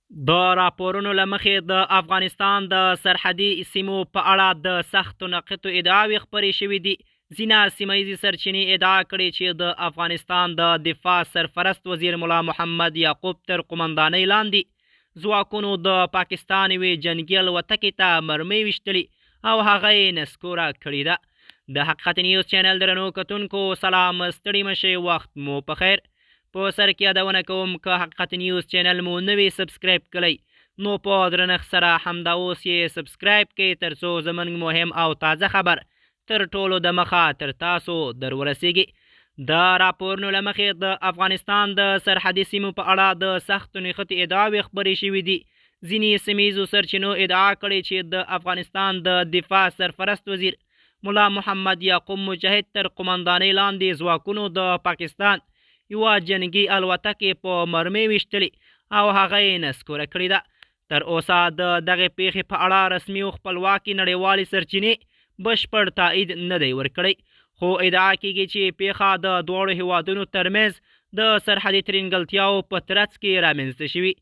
د راپورونو له مخې د افغانستان د سرحدي سیمو په اړه د سختو نقطو ادعاوې خپرې شوې دي. ځینې سیمهیزې سرچینې ادعا کړې چې د افغانستان د دفاع سرپرست وزیر ملا محمد یعقوب تر قمندانۍ لاندې ځواکونو د پاکستان یوې جنګي الوتکې ته مرمۍ ویشتلي او هغه یې نسکوره کړې ده. د حقیقت نیوز چینل درنو کتونکو سلام، ستړي مشئ، وخت مو په خیر. په سر کې یادونه کوم که حقیقت نیوز چینل مو نوی سبسکرایب کړئ نو په درنښت سره همدا اوس یې سبسکرایب کړئ ترڅو زموږ مهم او تازه خبر تر ټولو د مخه تر تاسو در ورسیږي. د راپورونو له مخې د افغانستان د سرحدي سیمو په اړه د سختو نښتو ادعاوې خپرې شوې دي. ځینې سیمهیزو سرچینو ادعا کړې چې د افغانستان د دفاع سرپرست وزیر ملا محمد یعقوب مجاهد تر قمندانۍ لاندې ځواکونو د پاکستان یوه جنګي الوتکې په مرمۍ ویشتلې او هغه یې نسکوره کړې ده. تر اوسه د دغې پیښې په اړه رسمي او خپلواکې نړیوالې سرچینې بشپړ تایید نه دی ورکړی، خو ادعا کیږي چې پیښه د دواړو هیوادونو ترمنځ د سرحدي ترینګلتیاو په ترڅ کې رامنځته شوي.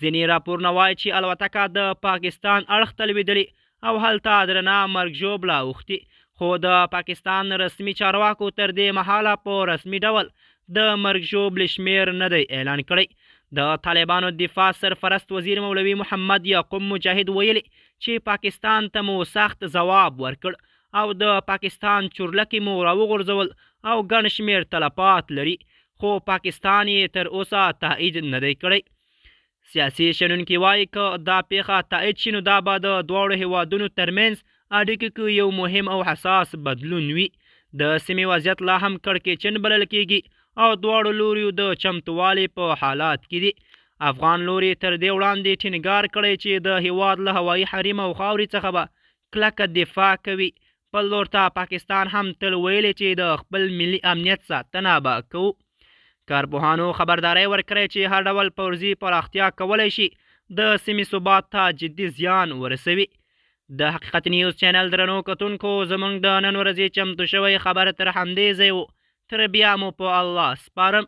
ځینې راپورونه وایي چې الوتکه د پاکستان اړخ ته لوېدلې او هلته درنه مرګ ژوبله اوښتې، خو د پاکستان رسمي چارواکو تر دې مهاله په رسمي ډول د مرګ ژوبلې شمېر نه دی اعلان کړی. د طالبانو دفاع سرپرست وزیر مولوي محمد یعقوب مجاهد ویلي چې پاکستان ته مو سخت ځواب ورکړ او د پاکستان چورلکې مو راوغورځول او ګڼ شمېر تلفات لري، خو پاکستان یې تر اوسه تایید نه دی کړی. سیاسي شنونکي وایي که دا پیښه تایید شي نو دا به د دواړو هیوادونو ترمنځ اړیکو کې یو مهم او حساس بدلون وي. د سیمې وضعیت لا هم کړکېچن بلل کېږي او دواړو لوریو د چمتووالي په حالات کې دي. افغان لوري تر دې وړاندې ټینګار کړی چې د هیواد له هوایي حریم او خاورې څخه به کلکه دفاع کوي. بل لور ته پاکستان هم تل ویلي چې د خپل ملي امنیت ساتنه به کوو. کارپوهانو خبرداری ورکړی چې هر ډول پوځي پراختیا کولی شي د سیمې ثبات ته جدي زیان ورسوي. د حقیقت نیوز چینل درنو کتونکو زموږ د نن ورځې چمتو شوی خبر تر همدې ځای و. تر بیا مو په الله سپارم.